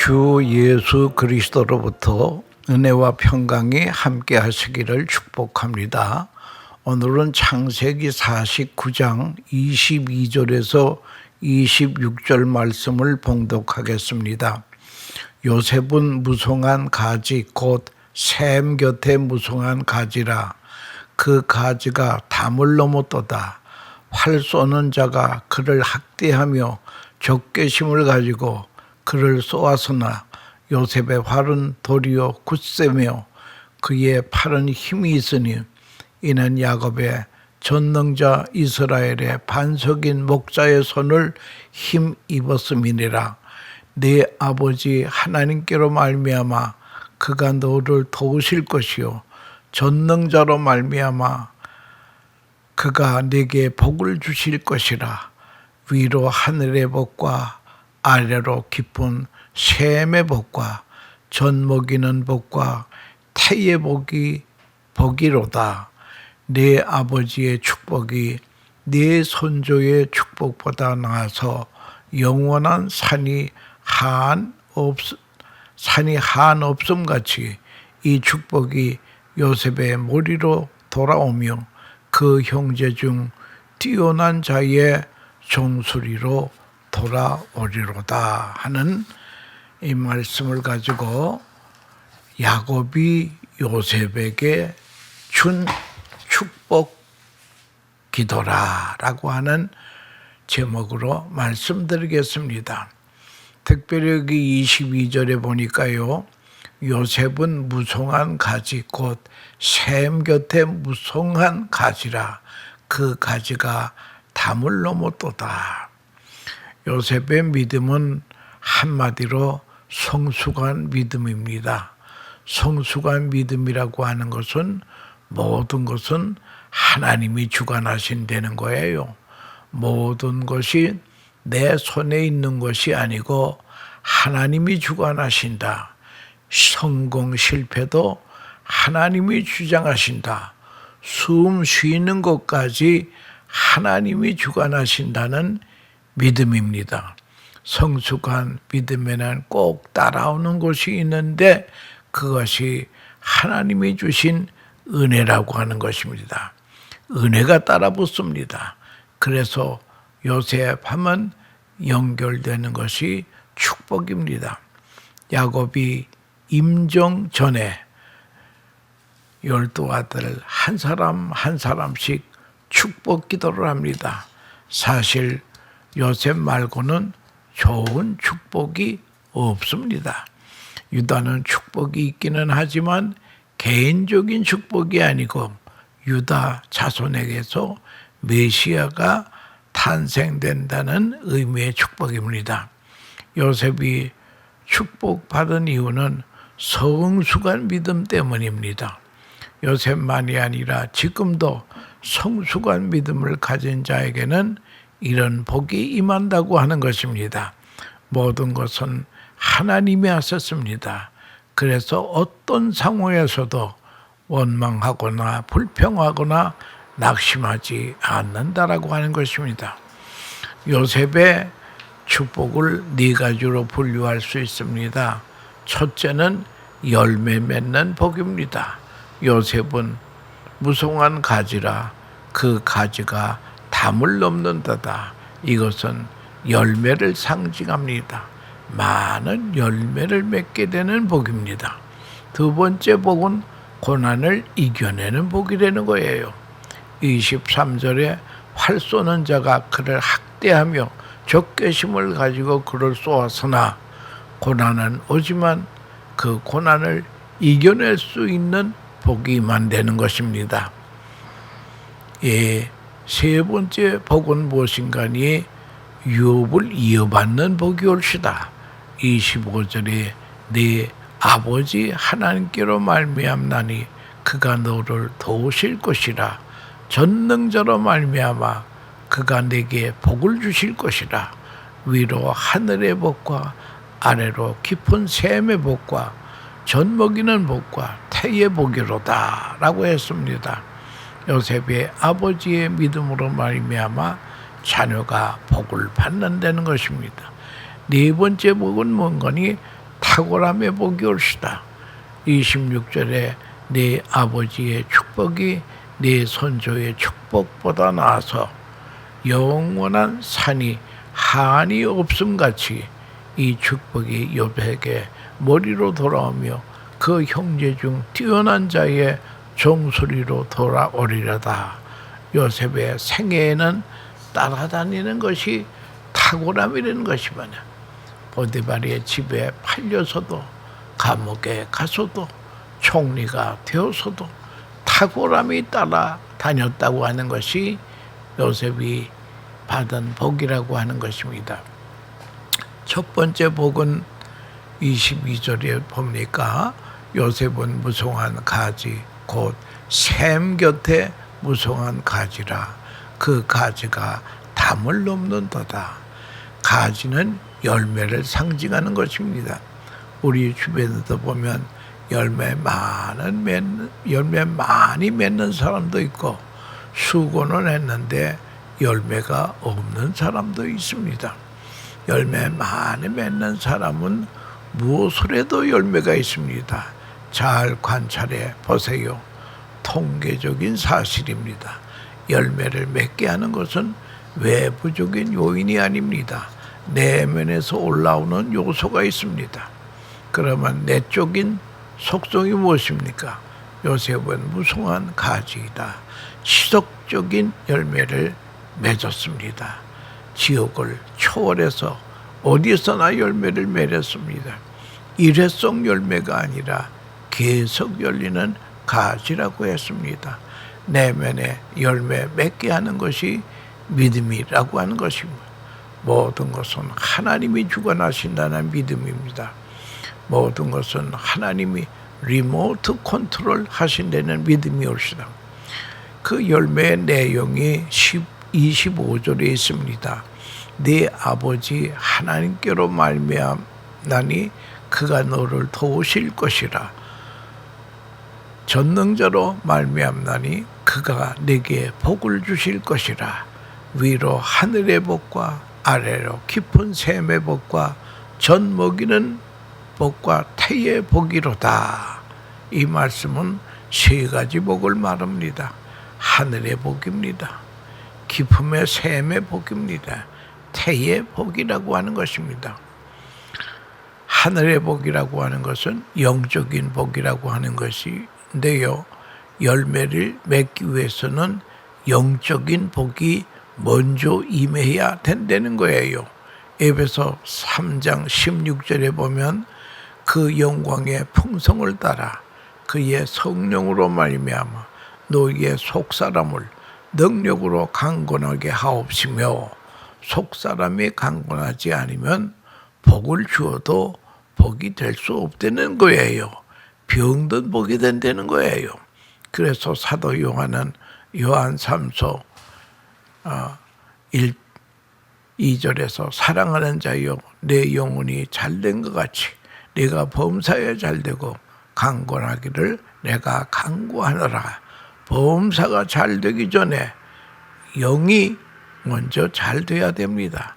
주 예수 그리스도로부터 은혜와 평강이 함께 하시기를 축복합니다. 오늘은 창세기 49장 22절에서 26절 말씀을 봉독하겠습니다. 요셉은 무성한 가지 곧 샘 곁에 무성한 가지라. 그 가지가 담을 넘었도다. 활 쏘는 자가 그를 학대하며 적개심을 가지고 그를 쏘았으나 요셉의 활은 도리어 굳세며 그의 팔은 힘이 있으니 이는 야곱의 전능자 이스라엘의 반석인 목자의 손을 힘입었음이니라. 네 아버지 하나님께로 말미암아 그가 너를 도우실 것이요 전능자로 말미암아 그가 네게 복을 주실 것이라. 위로 하늘의 복과 아래로 깊은 샘의 복과 젖 먹이는 복과 태의 복이로다. 네 아버지의 축복이 네 손조의 축복보다 나아서 영원한 산이 한없음같이 이 축복이 요셉의 머리로 돌아오며 그 형제 중 뛰어난 자의 종소리로 돌아오리로다 하는 이 말씀을 가지고 야곱이 요셉에게 준 축복 기도라라고 하는 제목으로 말씀드리겠습니다. 특별히 여기 22절에 보니까요, 요셉은 무성한 가지 곧 샘 곁에 무성한 가지라. 그 가지가 담을 넘었도다. 요셉의 믿음은 한마디로 성숙한 믿음입니다. 성숙한 믿음이라고 하는 것은 모든 것은 하나님이 주관하신다는 거예요. 모든 것이 내 손에 있는 것이 아니고 하나님이 주관하신다. 성공 실패도 하나님이 주장하신다. 숨 쉬는 것까지 하나님이 주관하신다는 믿음입니다. 성숙한 믿음에는 꼭 따라오는 것이 있는데 그것이 하나님이 주신 은혜라고 하는 것입니다. 은혜가 따라붙습니다. 그래서 요셉하면 연결되는 것이 축복입니다. 야곱이 임종 전에 12아들 한 사람 한 사람씩 축복 기도를 합니다. 사실 요셉 말고는 좋은 축복이 없습니다. 유다는 축복이 있기는 하지만 개인적인 축복이 아니고 유다 자손에게서 메시아가 탄생된다는 의미의 축복입니다. 요셉이 축복받은 이유는 성숙한 믿음 때문입니다. 요셉만이 아니라 지금도 성숙한 믿음을 가진 자에게는 이런 복이 임한다고 하는 것입니다. 모든 것은 하나님이 하셨습니다. 그래서 어떤 상황에서도 원망하거나 불평하거나 낙심하지 않는다라고 하는 것입니다. 요셉의 축복을 네 가지로 분류할 수 있습니다. 첫째는 열매 맺는 복입니다. 요셉은 무성한 가지라 그 가지가 담을 넘는다다. 이것은 열매를 상징합니다. 많은 열매를 맺게 되는 복입니다. 두 번째 복은 고난을 이겨내는 복이라는 거예요. 23절에 활 쏘는 자가 그를 학대하며 적개심을 가지고 그를 쏘았으나 고난은 오지만 그 고난을 이겨낼 수 있는 복이 임한다는 것입니다. 세 번째 복은 무엇인가니 유업을 이어받는 복이 올시다. 25절에 네 아버지 하나님께로 말미암나니 그가 너를 도우실 것이라. 전능자로 말미암아 그가 내게 복을 주실 것이라. 위로 하늘의 복과 아래로 깊은 샘의 복과 젖 먹이는 복과 태의 복이로다 라고 했습니다. 요셉의 아버지의 믿음으로 말미암아 자녀가 복을 받는다는 것입니다. 네 번째 복은 뭔가니 탁월함의 복이 올시다. 26절에 네 아버지의 축복이 네 선조의 축복보다 나아서 영원한 산이 한이 없음같이 이 축복이 욥에게 머리로 돌아오며 그 형제 중 뛰어난 자의 종소리로 돌아오리라다. 요셉의 생애에는 따라다니는 것이 탁월함이라는 것이구나. 보디발의 집에 팔려서도 감옥에 가서도 총리가 되어서도 탁월함이 따라다녔다고 하는 것이 요셉이 받은 복이라고 하는 것입니다. 첫 번째 복은 22절에 보니까 요셉은 무성한 가지 곧 샘 곁에 무성한 가지라. 그 가지가 담을 넘는도다. 가지는 열매를 상징하는 것입니다. 우리 주변에도 보면 열매 많이 맺는 사람도 있고 수고는 했는데 열매가 없는 사람도 있습니다. 열매 많이 맺는 사람은 무엇을 해도 열매가 있습니다. 잘 관찰해 보세요. 통계적인 사실입니다. 열매를 맺게 하는 것은 외부적인 요인이 아닙니다. 내면에서 올라오는 요소가 있습니다. 그러면 내적인 속성이 무엇입니까? 요셉은 무성한 가지이다. 지속적인 열매를 맺었습니다. 지옥을 초월해서 어디서나 열매를 맺었습니다. 일회성 열매가 아니라 계속 열리는 가지라고 했습니다. 내면에 열매 맺게 하는 것이 믿음이라고 하는 것입니다. 모든 것은 하나님이 주관하신다는 믿음입니다. 모든 것은 하나님이 리모트 컨트롤 하신다는 믿음이 옳시다. 그 열매의 내용이 25절에 있습니다. 네 아버지 하나님께로 말미암나니 그가 너를 도우실 것이라. 전능자로 말미암나니 그가 내게 복을 주실 것이라. 위로 하늘의 복과 아래로 깊은 샘의 복과 젖 먹이는 복과 태의 복이로다. 이 말씀은 세 가지 복을 말합니다. 하늘의 복입니다. 깊음의 샘의 복입니다. 태의 복이라고 하는 것입니다. 하늘의 복이라고 하는 것은 영적인 복이라고 하는 것인데요. 열매를 맺기 위해서는 영적인 복이 먼저 임해야 된다는 거예요. 에베소 3장 16절에 보면 그 영광의 풍성을 따라 그의 성령으로 말미암아 너희의 속사람을 능력으로 강건하게 하옵시며, 속사람이 강건하지 않으면 복을 주어도 복이 될 수 없다는 거예요. 병든 복이 된다는 거예요. 그래서 사도 요한은 요한 3서 2절에서 사랑하는 자여 내 영혼이 잘된 것 같이 네가 범사에 잘되고 강건하기를 내가 간구하노라. 범사가 잘되기 전에 영이 먼저 잘돼야 됩니다.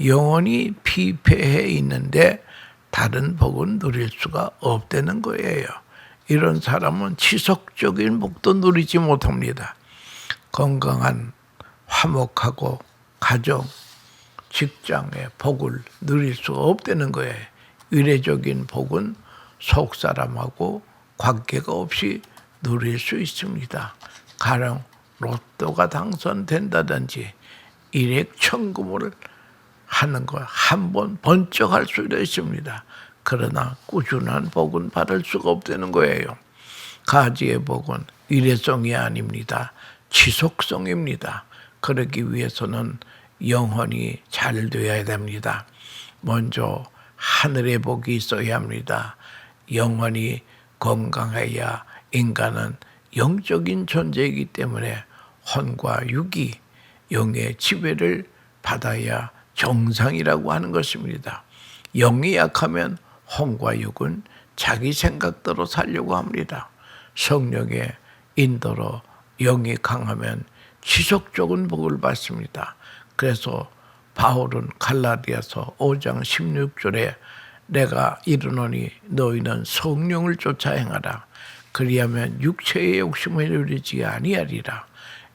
영혼이 피폐해 있는데 다른 복은 누릴 수가 없다는 거예요. 이런 사람은 지속적인 복도 누리지 못합니다. 건강한 화목하고 가정, 직장의 복을 누릴 수가 없다는 거예요. 의례적인 복은 속사람하고 관계가 없이 누릴 수 있습니다. 가령 로또가 당선된다든지 일액천금을 하는 것 한 번 번쩍할 수도 있습니다. 그러나 꾸준한 복은 받을 수가 없다는 거예요. 가지의 복은 일회성이 아닙니다. 지속성입니다. 그러기 위해서는 영혼이 잘 되어야 됩니다. 먼저 하늘의 복이 있어야 합니다. 영혼이 건강해야 인간은 영적인 존재이기 때문에 혼과 육이 영의 지배를 받아야 정상이라고 하는 것입니다. 영이 약하면 혼과 육은 자기 생각대로 살려고 합니다. 성령의 인도로 영이 강하면 지속적인 복을 받습니다. 그래서 바울은 갈라디아서 5장 16절에 내가 이르노니 너희는 성령을 쫓아 행하라. 그리하면 육체의 욕심을 이루지 아니하리라.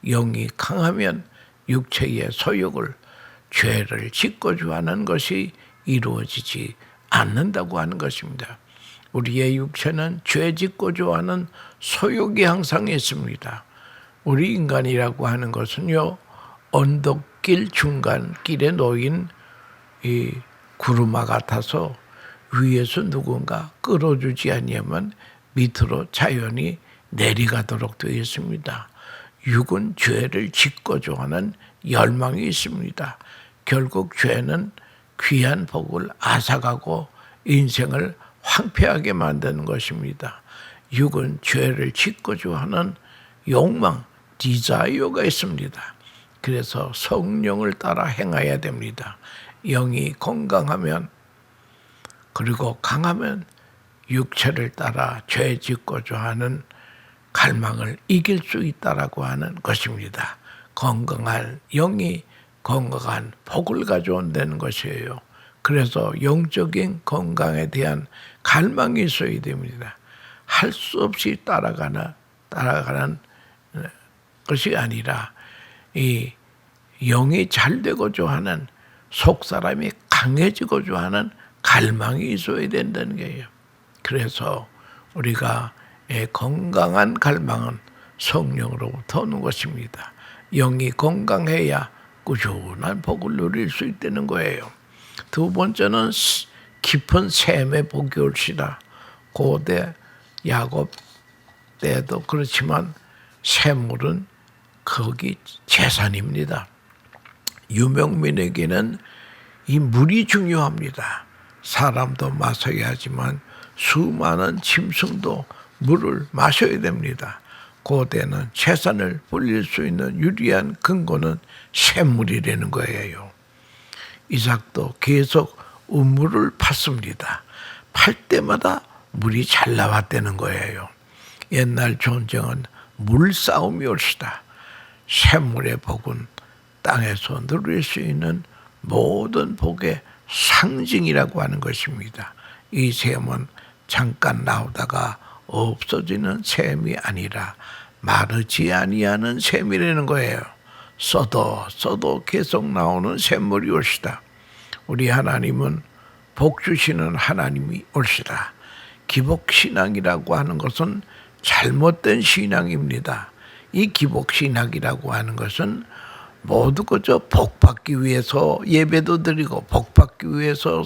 영이 강하면 육체의 소욕을 죄를 짓고 좋아하는 것이 이루어지지 않는다고 하는 것입니다. 우리의 육체는 죄 짓고 좋아하는 소욕이 항상 있습니다. 우리 인간이라고 하는 것은요, 언덕길 중간 길에 놓인 이 구루마 같아서 위에서 누군가 끌어주지 아니하면 밑으로 자연히 내려가도록 되어 있습니다. 육은 죄를 짓고 좋아하는 열망이 있습니다. 결국 죄는 귀한 복을 앗아가고 인생을 황폐하게 만드는 것입니다. 육은 죄를 짓고 좋아하는 욕망, 디자이어가 있습니다. 그래서 성령을 따라 행해야 됩니다. 영이 건강하면 그리고 강하면 육체를 따라 죄 짓고 좋아하는 갈망을 이길 수 있다라고 하는 것입니다. 건강한 영이 건강한 복을 가져온다는 것이에요. 그래서 영적인 건강에 대한 갈망이 있어야 됩니다. 할 수 없이 따라가는 것이 아니라 이 영이 잘 되고자 하는 속사람이 강해지고자 하는 갈망이 있어야 된다는 거예요. 그래서 우리가 건강한 갈망은 성령으로부터 오는 것입니다. 영이 건강해야 꾸준한 복을 누릴 수 있다는 거예요. 두 번째는 깊은 샘의 복이 올시다. 고대 야곱 때도 그렇지만 샘물은 거기 재산입니다. 유명민에게는 이 물이 중요합니다. 사람도 마셔야 하지만 수많은 짐승도 물을 마셔야 됩니다. 고대는 재산을 불릴 수 있는 유리한 근거는 샘물이라는 거예요. 이삭도 계속 우물을 팠습니다. 팔 때마다 물이 잘 나왔다는 거예요. 옛날 전쟁은 물싸움이 옳시다. 샘물의 복은 땅에서 누릴 수 있는 모든 복의 상징이라고 하는 것입니다. 이 샘은 잠깐 나오다가 없어지는 샘이 아니라 마르지 아니하는 샘이라는 거예요. 써도 계속 나오는 샘물이 옳시다. 우리 하나님은 복 주시는 하나님이 옳시다. 기복신앙이라고 하는 것은 잘못된 신앙입니다. 이 기복신앙이라고 하는 것은 모두 그저 복받기 위해서 예배도 드리고 복받기 위해서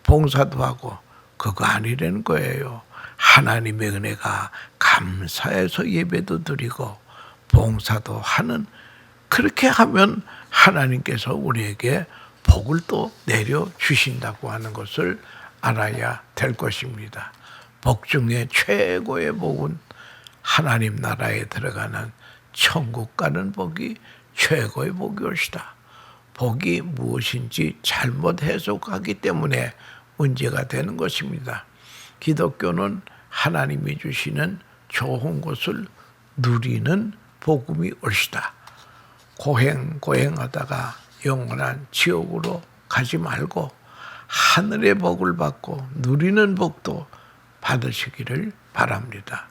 봉사도 하고 그거 아니라는 거예요. 하나님의 은혜가 감사해서 예배도 드리고 봉사도 하는, 그렇게 하면 하나님께서 우리에게 복을 또 내려주신다고 하는 것을 알아야 될 것입니다. 복 중에 최고의 복은 하나님 나라에 들어가는 천국 가는 복이 최고의 복이 옳시다. 복이 무엇인지 잘못 해석하기 때문에 문제가 되는 것입니다. 기독교는 하나님이 주시는 좋은 것을 누리는 복음이 옳시다. 고행하다가 영원한 지옥으로 가지 말고 하늘의 복을 받고 누리는 복도 받으시기를 바랍니다.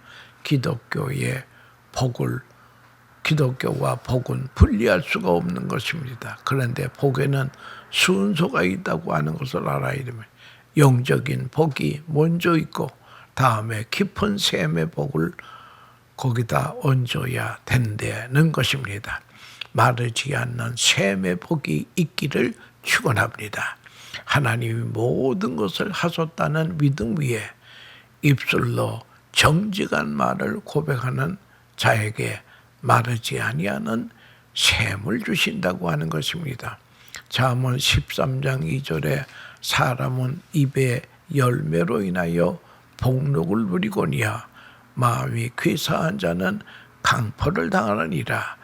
기독교와 복은 분리할 수가 없는 것입니다. 그런데 복에는 순서가 있다고 하는 것을 알아야 됩니다. 영적인 복이 먼저 있고 다음에 깊은 샘의 복을 거기다 얹어야 된다는 것입니다. 마르지 않는 샘의 복이 있기를 축원합니다. 하나님이 모든 것을 하셨다는 믿음 위에 입술로 정직한 말을 고백하는 자에게 마르지 아니하는 샘을 주신다고 하는 것입니다. 잠언 13장 2절에 사람은 입의 열매로 인하여 복록을 누리거니와 마음이 괴사한 자는 강포를 당하느니라.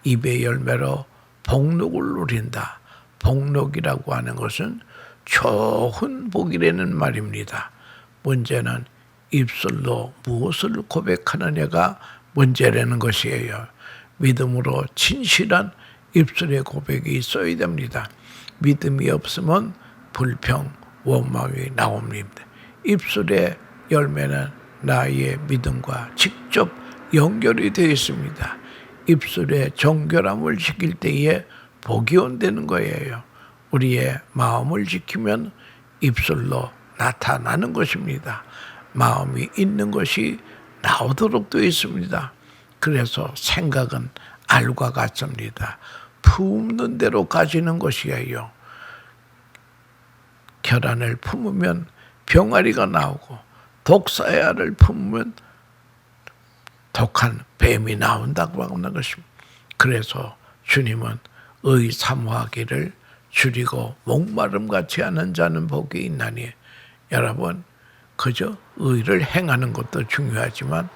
입의 열매로 복록을 누린다. 복록이라고 하는 것은 좋은 복이라는 말입니다. 문제는 입술로 무엇을 고백하느냐가 문제라는 것이에요. 믿음으로 진실한 입술의 고백이 있어야 됩니다. 믿음이 없으면 불평, 원망이 나옵니다. 입술의 열매는 나의 믿음과 직접 연결이 되어 있습니다. 입술의 정결함을 지킬 때에 복이 온다는 거예요. 우리의 마음을 지키면 입술로 나타나는 것입니다. 마음이 있는 것이 나오도록 되어 있습니다. 그래서 생각은 알과 같습니다. 품는 대로 가지는 것이에요. 계란을 품으면 병아리가 나오고 독사의 알을 품으면 독한 뱀이 나온다고 하는 것입니다. 그래서 주님은 의사모하기를 줄이고 목마름같이 하는 자는 복이 있나니, 여러분 그저 의를 행하는 것도 중요하지만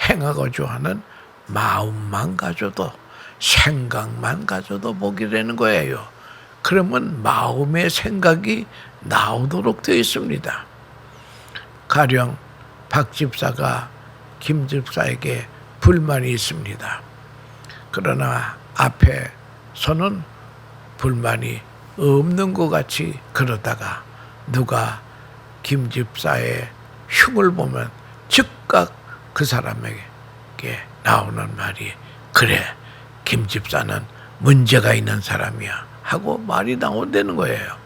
행하고자 하는 마음만 가져도, 생각만 가져도 복이라는 거예요. 그러면 마음의 생각이 나오도록 되어 있습니다. 가령 박 집사가 김 집사에게 불만이 있습니다. 그러나 앞에서는 불만이 없는 것 같이 그러다가 누가 김 집사의 흉을 보면 즉각 그 사람에게 나오는 말이, 그래 김 집사는 문제가 있는 사람이야 하고 말이 나온다는 거예요.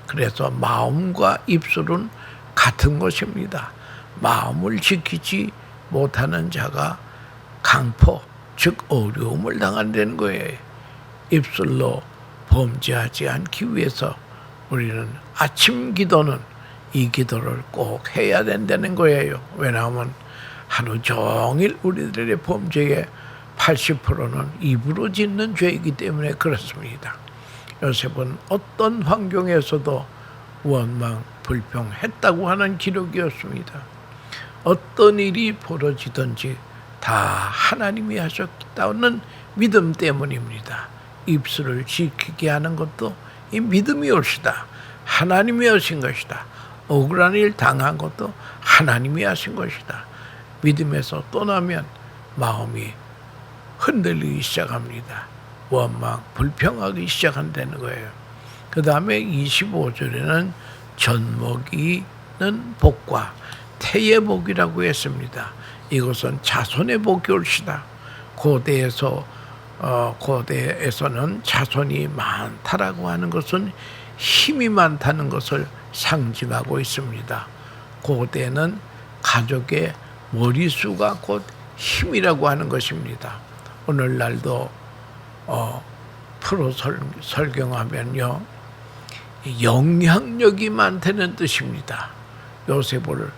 그래서 마음과 입술은 같은 것입니다. 마음을 지키지 못하는 자가 강포, 즉 어려움을 당한다는 거예요. 입술로 범죄하지 않기 위해서 우리는 아침 기도는 이 기도를 꼭 해야 된다는 거예요. 왜냐하면 하루 종일 우리들의 범죄의 80%는 입으로 짓는 죄이기 때문에 그렇습니다. 요셉은 어떤 환경에서도 원망, 불평했다고 하는 기록이었습니다. 어떤 일이 벌어지든지 다 하나님이 하셨다는 믿음 때문입니다. 입술을 지키게 하는 것도 이 믿음이 옳시다. 하나님이 하신 것이다. 억울한 일 당한 것도 하나님이 하신 것이다. 믿음에서 떠나면 마음이 흔들리기 시작합니다. 원망, 불평하기 시작한다는 거예요. 그 다음에 25절에는 젖먹이는 복과 태의 복이라고 했습니다. 이것은 자손의 복이 옳시다. 고대에서는 자손이 많다라고 하는 것은 힘이 많다는 것을 상징하고 있습니다. 고대는 가족의 머리수가 곧 힘이라고 하는 것입니다. 오늘날도 프로 설경하면요, 영향력이 많다는 뜻입니다. 요셉을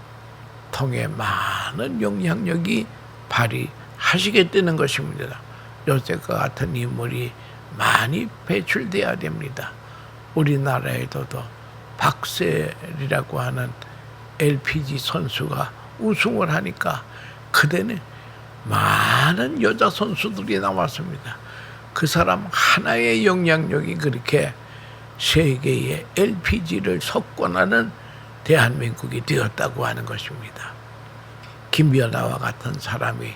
통해 많은 영향력이 발휘하시겠다는 것입니다. 요셉과 같은 인물이 많이 배출돼야 됩니다. 우리나라에도 박세리라고 하는 LPG 선수가 우승을 하니까 그때는 많은 여자 선수들이 나왔습니다. 그 사람 하나의 영향력이 그렇게 세계의 LPG를 석권하는 대한민국이 되었다고 하는 것입니다. 김연아와 같은 사람이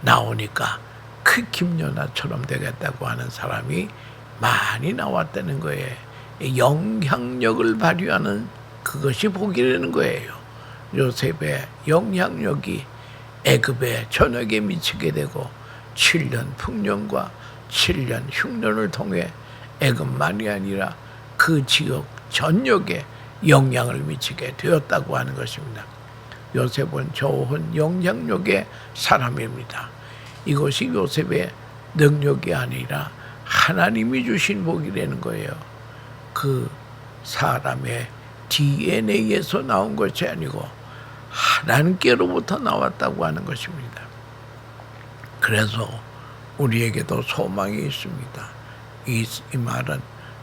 나오니까 그 김연아처럼 되겠다고 하는 사람이 많이 나왔다는 거예요. 영향력을 발휘하는 그것이 복이라는 거예요. 요셉의 영향력이 애굽의 전역에 미치게 되고 7년 풍년과 7년 흉년을 통해 애굽만이 아니라 그 지역 전역에 영향을 미치게 되었다고 하는 것입니다. 요셉은 좋은 영향력의 사람입니다. 이것이 요셉의 능력이 아니라 하나님이 주신 복이라는 거예요. 그 사람의 DNA에서 나온 것이 아니고 하나님께로부터 나왔다고 하는 것입니다. 그래서 우리에게도 소망이 있습니다. 이 말은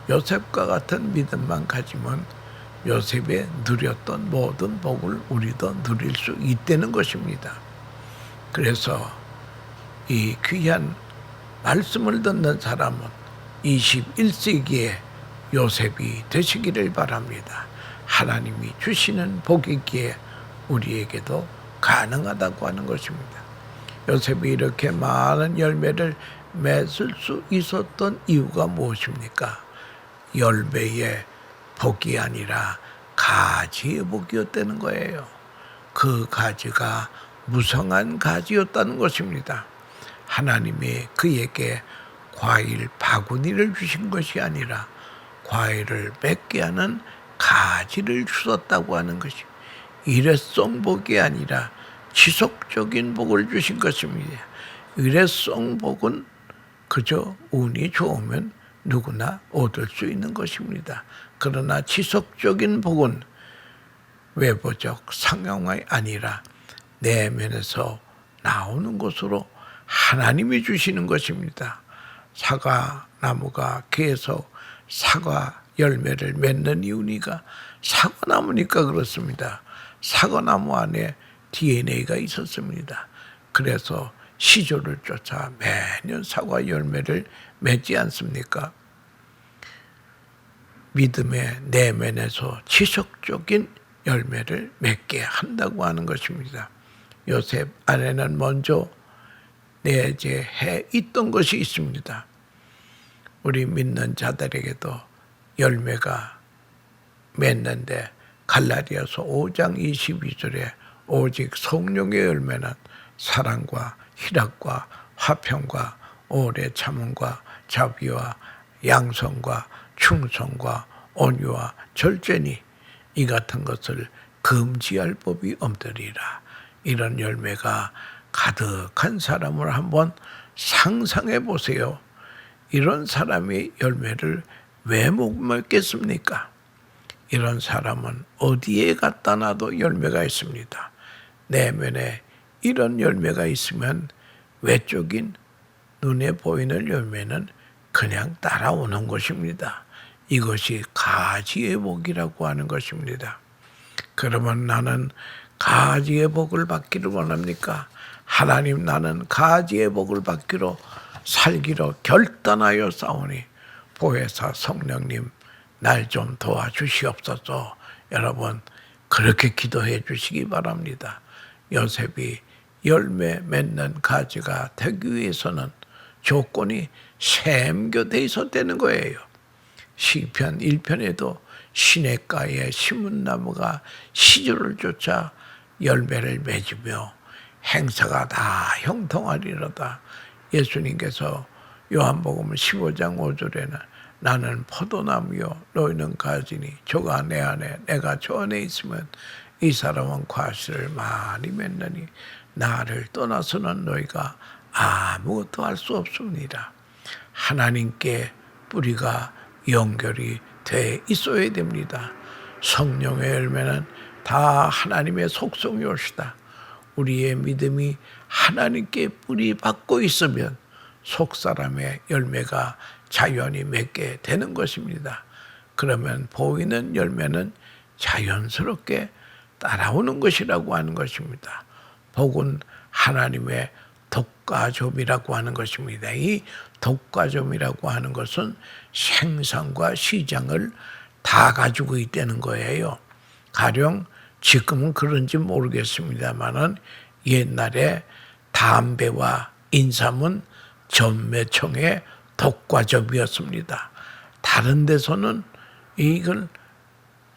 요셉과 같은 믿음만 가지면 요셉의 누렸던 모든 복을 우리도 누릴 수 있다는 것입니다. 그래서 이 귀한 말씀을 듣는 사람은 21세기에 요셉이 되시기를 바랍니다. 하나님이 주시는 복이기에 우리에게도 가능하다고 하는 것입니다. 요셉이 이렇게 많은 열매를 맺을 수 있었던 이유가 무엇입니까? 열매의 복이 아니라 가지의 복이었다는 거예요. 그 가지가 무성한 가지였다는 것입니다. 하나님이 그에게 과일 바구니를 주신 것이 아니라 과일을 맺게 하는 가지를 주셨다고 하는 것이 일회성 복이 아니라 지속적인 복을 주신 것입니다. 일회성 복은 그저 운이 좋으면 누구나 얻을 수 있는 것입니다. 그러나 지속적인 복은 외부적 상황이 아니라 내면에서 나오는 것으로 하나님이 주시는 것입니다. 사과 나무가 계속 사과 열매를 맺는 이유니까 사과나무니까 그렇습니다. 사과나무 안에 DNA가 있었습니다. 그래서 시조를 쫓아 매년 사과 열매를 맺지 않습니까? 믿음의 내면에서 지속적인 열매를 맺게 한다고 하는 것입니다. 요셉 안에는 먼저 내재해 있던 것이 있습니다. 우리 믿는 자들에게도 열매가 맺는데 갈라디아서 5장 22절에 오직 성령의 열매는 사랑과 희락과 화평과 오래 참음과 자비와 양성과 충성과 온유와 절제니 이 같은 것을 금지할 법이 없더리라. 이런 열매가 가득한 사람을 한번 상상해 보세요. 이런 사람이 열매를 왜 못 먹겠습니까? 이런 사람은 어디에 갖다 놔도 열매가 있습니다. 내면에 이런 열매가 있으면 외적인 눈에 보이는 열매는 그냥 따라오는 것입니다. 이것이 가지의 복이라고 하는 것입니다. 그러면 나는 가지의 복을 받기를 원합니까? 하나님, 나는 가지의 복을 받기로 살기로 결단하여 싸우니 보혜사 성령님 날 좀 도와주시옵소서. 여러분 그렇게 기도해 주시기 바랍니다. 요셉이 열매 맺는 가지가 되기 위해서는 조건이 샘교돼 있었다는 거예요. 시편 1편에도 시냇가에 심은 나무가 시조를 쫓아 열매를 맺으며 행사가 다 형통하리로다. 예수님께서 요한복음 15장 5절에는 나는 포도나무요 너희는 가지니 저가 내 안에 내가 저 안에 있으면 이 사람은 과실을 많이 맺느니 나를 떠나서는 너희가 아무것도 할 수 없습니다. 하나님께 뿌리가 연결이 돼 있어야 됩니다. 성령의 열매는 다 하나님의 속성이옵시다. 우리의 믿음이 하나님께 뿌리 받고 있으면 속사람의 열매가 자연히 맺게 되는 것입니다. 그러면 보이는 열매는 자연스럽게 따라오는 것이라고 하는 것입니다. 복은 하나님의 독과점이라고 하는 것입니다. 이 독과점이라고 하는 것은 생산과 시장을 다 가지고 있다는 거예요. 가령 지금은 그런지 모르겠습니다만은 옛날에 담배와 인삼은 전매청의 독과점이었습니다. 다른 데서는 이걸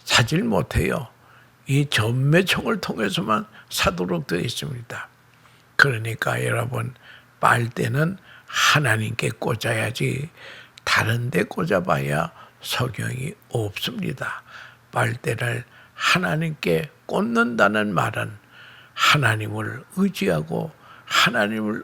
사질 못해요. 이 전매청을 통해서만 사도록 되어 있습니다. 그러니까 여러분 빨대는 하나님께 꽂아야지 다른 데 꽂아봐야 석영이 없습니다. 빨대를 하나님께 꽂는다는 말은 하나님을 의지하고 하나님을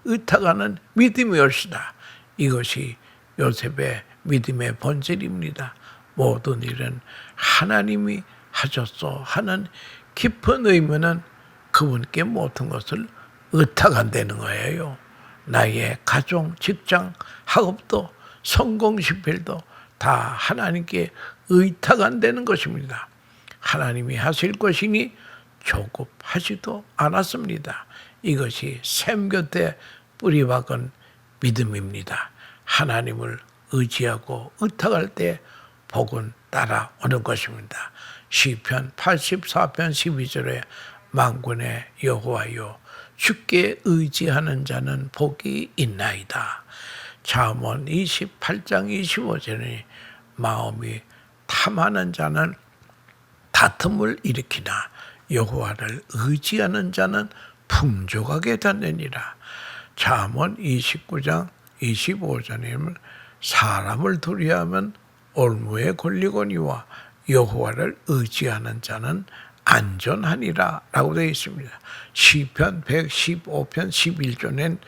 의탁하는 믿음이었시다. 이것이 요셉의 믿음의 본질입니다. 모든 일은 하나님이 하셨소 하는 깊은 의미는 그분께 모든 것을 의탁한다는 거예요. 나의 가정, 직장, 학업도 성공 실패도 다 하나님께 의탁한다는 것입니다. 하나님이 하실 것이니 조급하지도 않았습니다. 이것이 샘 곁에 뿌리박은 믿음입니다. 하나님을 의지하고 의탁할 때 복은 따라오는 것입니다. 시편 84편 12절에 만군의 여호와여 주께 의지하는 자는 복이 있나이다. 잠언 28장 25절에 마음이 탐하는 자는 다툼을 일으키나 여호와를 의지하는 자는 풍족하게 되느니라. 잠언 29장 25절에는 사람을 두려워하면 올무에 걸리거니와 여호와를 의지하는 자는 안전하니라 라고 되어 있습니다. 시편 115편 11절엔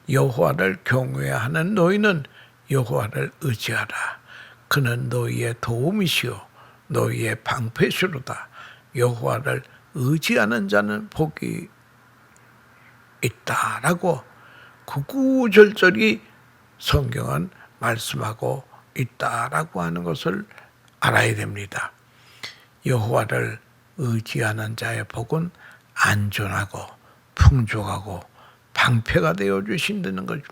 여호와를 경외하는 너희는 여호와를 의지하라. 그는 너희의 도움이시오 너희의 방패시로다. 여호와를 의지하는 자는 복이 있다라고 구구절절히 성경은 말씀하고 있다라고 하는 것을 알아야 됩니다. 여호와를 의지하는 자의 복은 안전하고 풍족하고 방패가 되어 주신다는 거죠.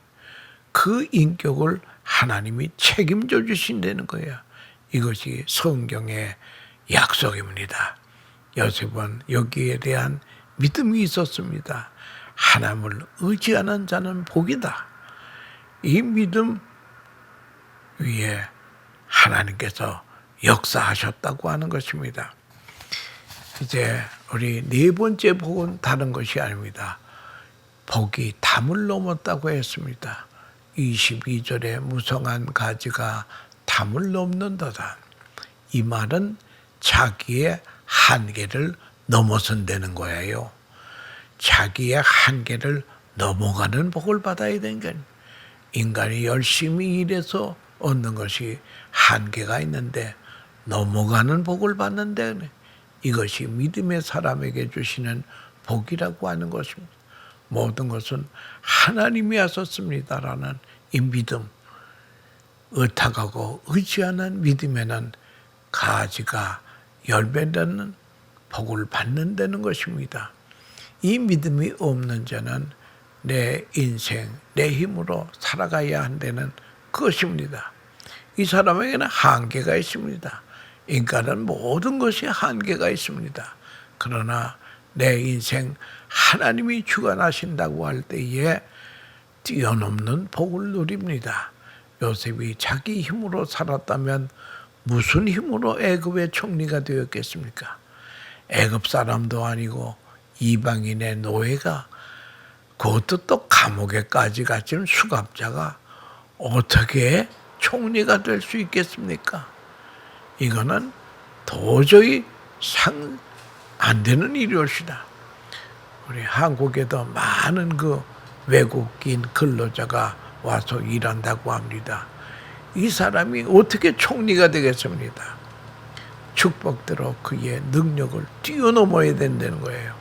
그 인격을 하나님이 책임져 주신다는 거예요. 이것이 성경의 약속입니다. 요셉은 여기에 대한 믿음이 있었습니다. 하나님을 의지하는 자는 복이다. 이 믿음 위에 하나님께서 역사하셨다고 하는 것입니다. 이제 우리 네 번째 복은 다른 것이 아닙니다. 복이 담을 넘었다고 했습니다. 22절에 무성한 가지가 담을 넘는다다. 이 말은 자기의 한계를 넘어선다는 거예요. 자기의 한계를 넘어가는 복을 받아야 되는 거예요. 인간이 열심히 일해서 얻는 것이 한계가 있는데 넘어가는 복을 받는데 이것이 믿음의 사람에게 주시는 복이라고 하는 것입니다. 모든 것은 하나님이 하셨습니다라는 이 믿음, 의탁하고 의지하는 믿음에는 가지가 열매되는 복을 받는다는 것입니다. 이 믿음이 없는 자는 내 인생, 내 힘으로 살아가야 한다는 그것입니다. 이 사람에게는 한계가 있습니다. 인간은 모든 것이 한계가 있습니다. 그러나 내 인생 하나님이 주관하신다고 할 때에 뛰어넘는 복을 누립니다. 요셉이 자기 힘으로 살았다면 무슨 힘으로 애굽의 총리가 되었겠습니까? 애굽 사람도 아니고 이방인의 노예가 그것도 또 감옥에까지 갇힌 수갑자가 어떻게 총리가 될 수 있겠습니까? 이거는 도저히 안 되는 일이옵시다. 우리 한국에도 많은 그 외국인 근로자가 와서 일한다고 합니다. 이 사람이 어떻게 총리가 되겠습니까? 축복대로 그의 능력을 뛰어넘어야 된다는 거예요.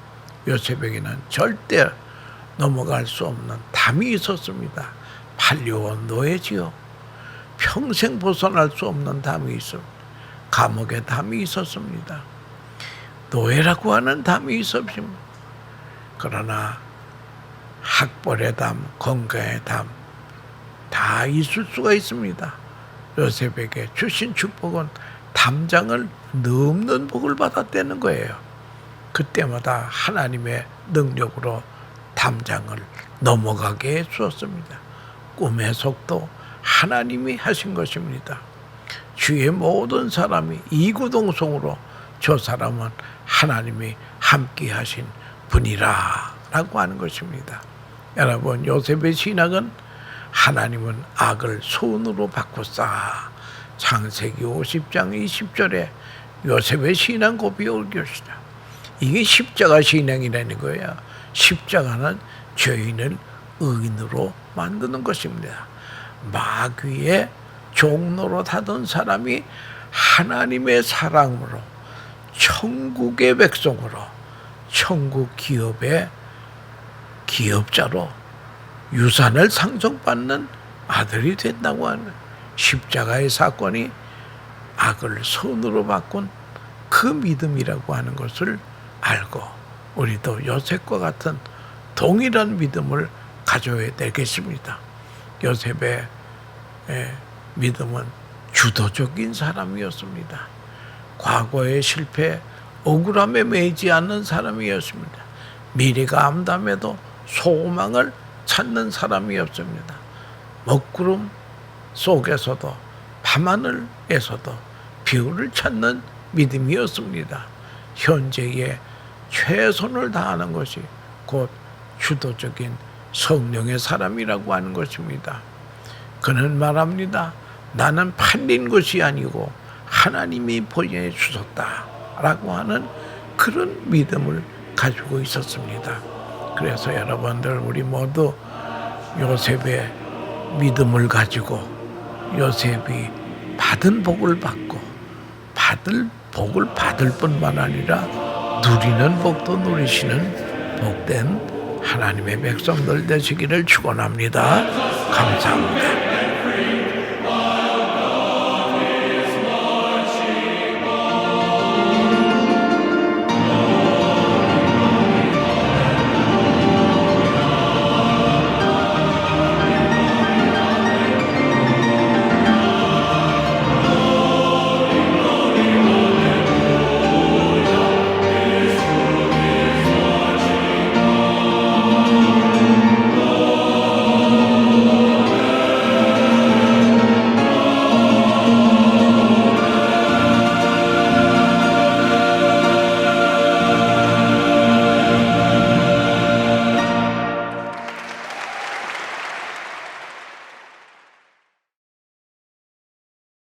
요셉에게는 절대 넘어갈 수 없는 담이 있었습니다. 팔려온 노예지요. 평생 벗어날 수 없는 담이 있습니다. 감옥에 담이 있었습니다. 노예라고 하는 담이 있었습니다. 그러나 학벌의 담, 건강의 담 다 있을 수가 있습니다. 요셉에게 주신 축복은 담장을 넘는 복을 받았다는 거예요. 그때마다 하나님의 능력으로 담장을 넘어가게 해주었습니다. 꿈의 속도 하나님이 하신 것입니다. 주의 모든 사람이 이구동성으로 저 사람은 하나님이 함께 하신 분이라 라고 하는 것입니다. 여러분, 요셉의 신학은 하나님은 악을 선으로 바꾸사. 창세기 50장 20절에 요셉의 신앙 고비 옮겼시다. 이게 십자가 신앙이라는 거예요. 십자가는 죄인을 의인으로 만드는 것입니다. 마귀의 종노릇 하던 사람이 하나님의 사랑으로 천국의 백성으로 천국 기업의 기업자로 유산을 상속받는 아들이 된다고 하는 십자가의 사건이 악을 선으로 바꾼 그 믿음이라고 하는 것을 알고 우리도 요셉과 같은 동일한 믿음을 가져야 되겠습니다. 요셉의 믿음은 주도적인 사람이었습니다. 과거의 실패, 억울함에 매이지 않는 사람이었습니다. 미래가 암담해도 소망을 찾는 사람이었습니다. 먹구름 속에서도 밤하늘에서도 비유를 찾는 믿음이었습니다. 현재에 최선을 다하는 것이 곧 주도적인 성령의 사람이라고 하는 것입니다. 그는 말합니다. 나는 팔린 것이 아니고 하나님이 보내주셨다라고 하는 그런 믿음을 가지고 있었습니다. 그래서 여러분들 우리 모두 요셉의 믿음을 가지고 요셉이 받은 복을 받고 받을 복을 받을 뿐만 아니라 누리는 복도 누리시는 복된 하나님의 백성들 되시기를 축원합니다. 감사합니다.